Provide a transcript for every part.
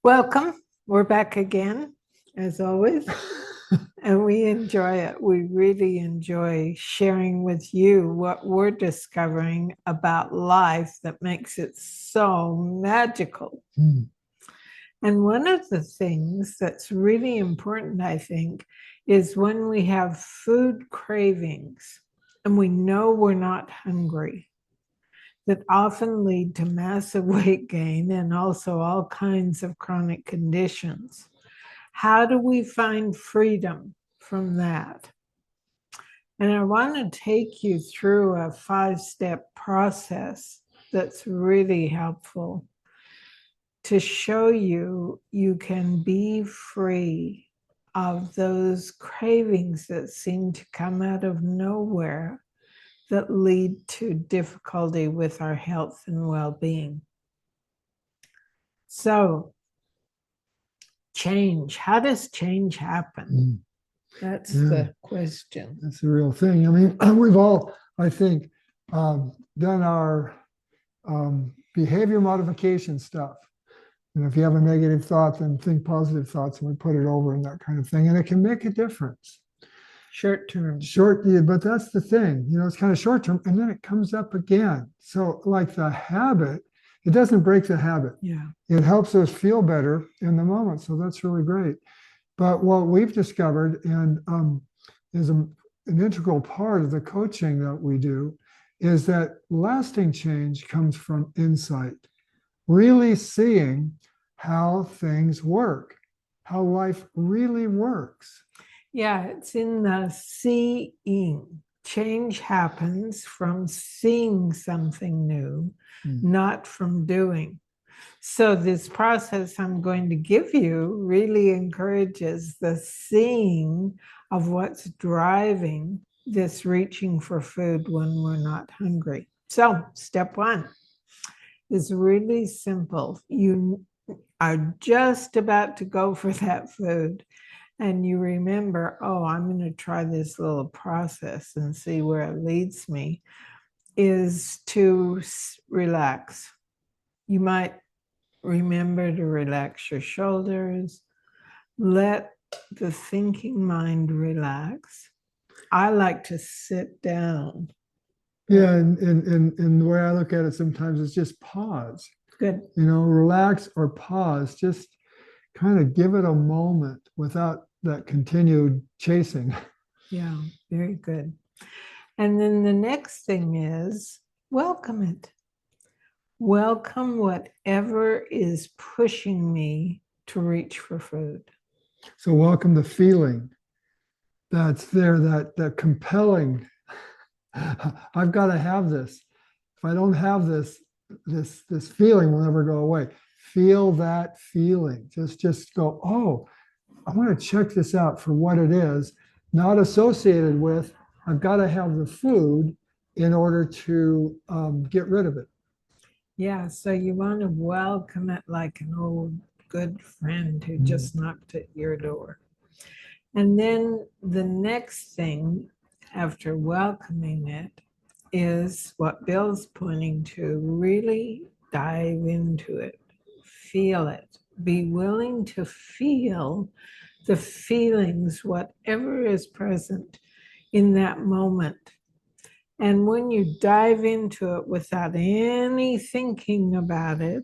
Welcome. We're back again, as always, and we enjoy it. We really enjoy sharing with you what we're discovering about life that makes it so magical. Mm. And one of the things that's really important, I think, is when we have food cravings and we know we're not hungry, that often lead to massive weight gain and also all kinds of chronic conditions. How do we find freedom from that? And I want to take you through a 5-step process that's really helpful to show you you can be free of those cravings that seem to come out of nowhere that lead to difficulty with our health and well-being. So, change. How does change happen? Mm. That's Yeah, the question. that's the real thing. I mean, we've all, I think, done our behavior modification stuff. And if you have a negative thought, then think positive thoughts, and we put it over and that kind of thing. And it can make a difference. Short term. Yeah, but that's the thing. It's kind of short term, and then it comes up again. So, like the habit, it doesn't break the habit. Yeah. It helps us feel better in the moment. So that's really great. But what we've discovered, and is an integral part of the coaching that we do, is that lasting change comes from insight, really seeing how things work, how life really works. Yeah, it's in the seeing. Change happens from seeing something new, not from doing. So, this process I'm going to give you really encourages the seeing of what's driving this reaching for food when we're not hungry. So, step one is really simple. You are just about to go for that food, and you remember, oh, I'm going to try this little process and see where it leads me, is to relax. You might remember to relax your shoulders, let the thinking mind relax. I like to sit down. Yeah, and the way I look at it sometimes is just pause. Good. Relax or pause. Just kind of give it a moment without that continued chasing. Yeah, very good. And then the next thing is welcome it. Welcome whatever is pushing me to reach for food. So welcome the feeling that's there, that compelling. I've got to have this. If I don't have this feeling will never go away. Feel that feeling. Just go, oh, I want to check this out for what it is, not associated with, I've got to have the food in order to get rid of it. Yeah, so you want to welcome it like an old good friend who just knocked at your door. And then the next thing after welcoming it is what Bill's pointing to, really dive into it, feel it, be willing to feel the feelings, whatever is present in that moment. And when you dive into it without any thinking about it,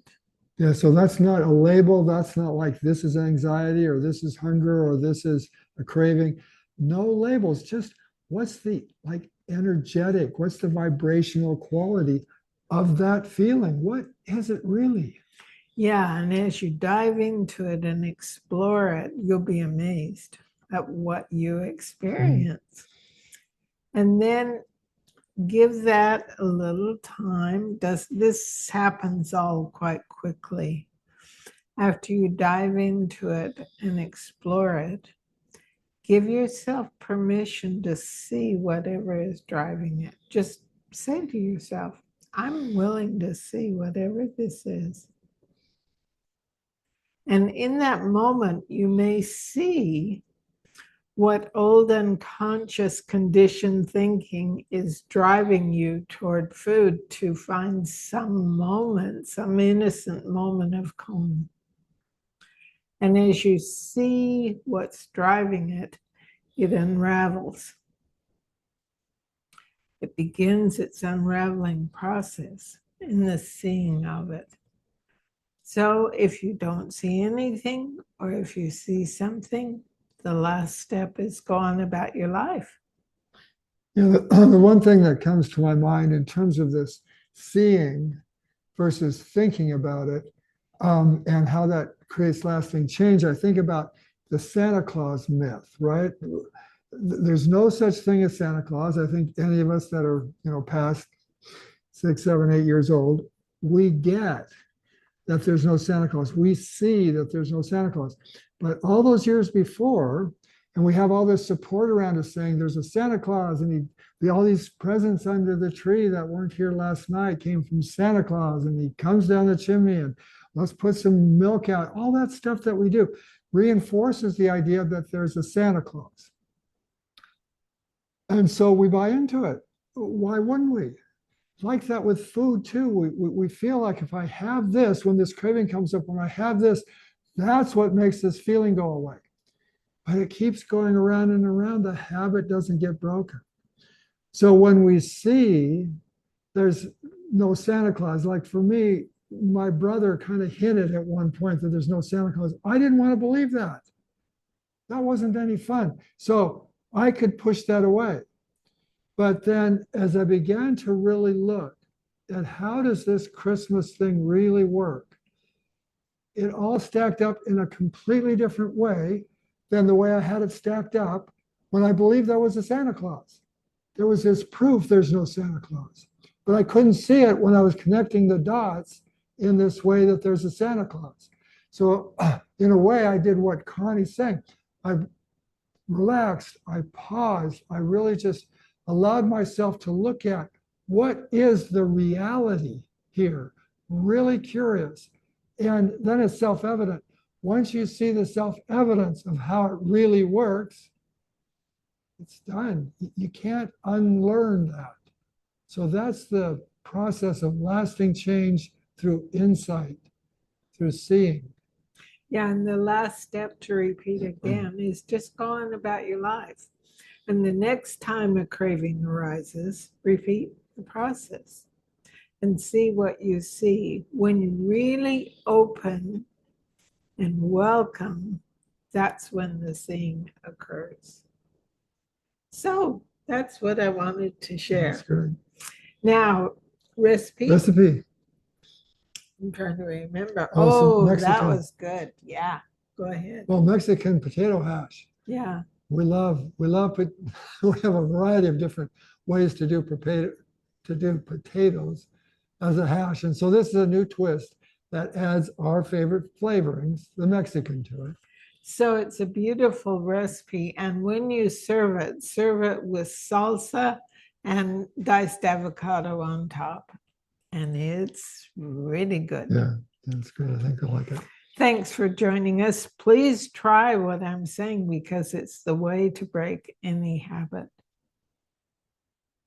Yeah, so that's not a label. That's not like this is anxiety or this is hunger or this is a craving. No labels, just what's the like energetic, what's the vibrational quality of that feeling? What is it really? yeah, and as you dive into it and explore it, you'll be amazed at what you experience. And then give that a little time. This happens all quite quickly. After you dive into it and explore it, give yourself permission to see whatever is driving it. Just say to yourself, I'm willing to see whatever this is. And in that moment, you may see what old unconscious conditioned thinking is driving you toward food to find some moment, some innocent moment of calm. And as you see what's driving it, it unravels. It begins its unraveling process in the seeing of it. So if you don't see anything, or if you see something, the last step is go on about your life. You know, the one thing that comes to my mind in terms of this seeing versus thinking about it, and how that creates lasting change, I think about the Santa Claus myth, right? There's no such thing as Santa Claus. I think any of us that are, past 6, 7, 8 years old, we get that there's no Santa Claus. We see that there's no Santa Claus. But all those years before, and we have all this support around us saying there's a Santa Claus, and all these presents under the tree that weren't here last night came from Santa Claus, and he comes down the chimney, and let's put some milk out. All that stuff that we do reinforces the idea that there's a Santa Claus. And so we buy into it. Why wouldn't we? Like that with food too. We feel like if I have this, when this craving comes up, when I have this, that's what makes this feeling go away. But it keeps going around and around. The habit doesn't get broken. So when we see there's no Santa Claus, like for me, my brother kind of hinted at one point that there's no Santa Claus. I didn't want to believe that. That wasn't any fun. So I could push that away. But then as I began to really look at how does this Christmas thing really work, it all stacked up in a completely different way than the way I had it stacked up when I believed there was a Santa Claus. There was this proof there's no Santa Claus, but I couldn't see it when I was connecting the dots in this way that there's a Santa Claus. So in a way, I did what Connie's saying. I relaxed, I paused, I really just allowed myself to look at what is the reality here, really curious. And then it's self-evident. Once you see the self-evidence of how it really works, it's done. You can't unlearn that. So that's the process of lasting change through insight, through seeing. Yeah, and the last step to repeat again is just go on about your life. And the next time a craving arises, repeat the process and see what you see. When you really open and welcome, that's when the seeing occurs. So that's what I wanted to share. That's good. Now, recipe. I'm trying to remember. Oh, that was good. Yeah, go ahead. Well, Mexican potato hash. Yeah. We have a variety of different ways to do potatoes as a hash. And so this is a new twist that adds our favorite flavorings, the Mexican, to it. So it's a beautiful recipe. And when you serve it with salsa and diced avocado on top. And it's really good. Yeah, that's good. I think I like it. Thanks for joining us. Please try what I'm saying because it's the way to break any habit.